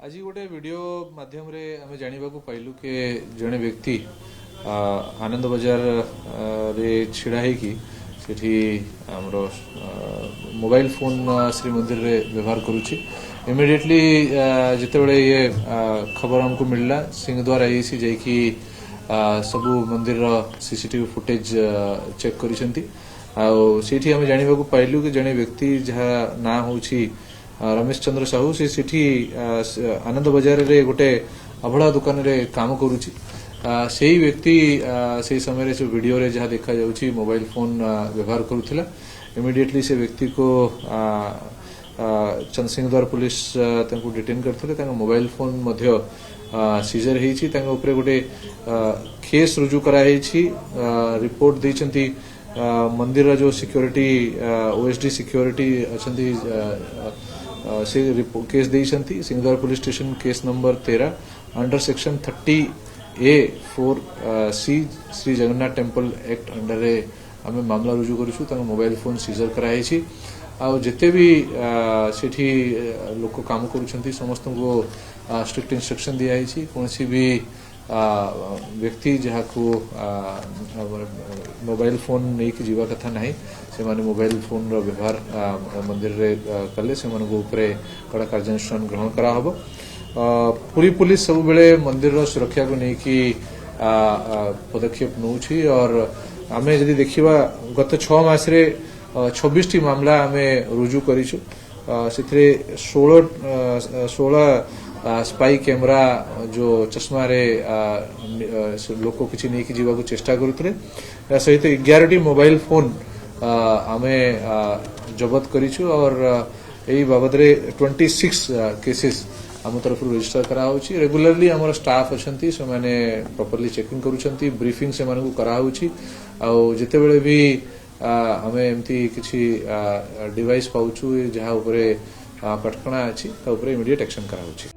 आज गोटे वीडियो माध्यम रे आम जानवा पाइलु कि जड़े व्यक्ति आनंद बजार रे छिड़ा होगी मोबाइल फोन श्रीमंदिर रे व्यवहार करुच्ची इमिडिएटली जितेबाला ये खबर हमको मिलला सिंहद्वार आईसी जाकि सबू मंदिर सीसीटीवी फुटेज चेक करिसेंती सेठी हम जानवा पाइलु कि जड़े व्यक्ति जहाँ ना होची रमेश चंद्र साहू से आनंद बजार रे गोटे अभड़ा दुकान रे काम करुची से ही व्यक्ति से समय से वीडियो रे जहाँ देखा जाउची मोबाइल फोन व्यवहार करुथिला इमिडिएटली से व्यक्ति को चंदसिंहद्वार पुलिस तांको डिटेन करथिले मोबाइल फोन मध्य सीजर हेची ऊपर गोटे केस रुजु करा हेची रिपोर्ट देचंती मंदिर जो सिक्योरिटी ओएसडी सिक्योरिटी अछंती से केस देइछंती Singhadwar police station case number 13 under section 30A4C Shri Jagannath temple act under रे आम मामला रुजु करूछु मोबाइल फोन सीजर कराई जिते भी सेठी लोक काम करुछंती समस्त को स्ट्रिक्ट इंस्ट्रक्शन दिया कौन भी व्यक्ति जहाँ को मोबाइल फोन नहीं कि जीवा कथा नहीं से माने मोबाइल फोन रो व्यवहार मंदिर रे कले से माने ऊपरे कड़ा कार्यानुष्ठान ग्रहण करा हबो पूरी पुलिस सब बेले मंदिर रो सुरक्षा को नहीं कि पदक्षेप नउछि और आमे जदि देखिबा गत 6 मास रे 26 टी मामला आमे रुजु करिछु सिथरे 16 स्पाई कैमरा जो चश्मा रे लोक किसी नहीं कि जीवा को चेष्टा करुले सहित 11 मोबाइल फोन आमे जबत करिछु और यही बाबद रे 26 केसेस आम तरफ रजिस्टर कराउछि रेगुलरली हमर स्टाफ अछंती से माने प्रॉपर्ली चेकिंग करूछंती ब्रीफिंग से मानकु कराउछि आ जते बेले भी हमें एमती किछि डिवाइस पाउछु जहाँ ऊपर कटकणा अछि ता ऊपर इमीडिएट एक्शन कराउछि।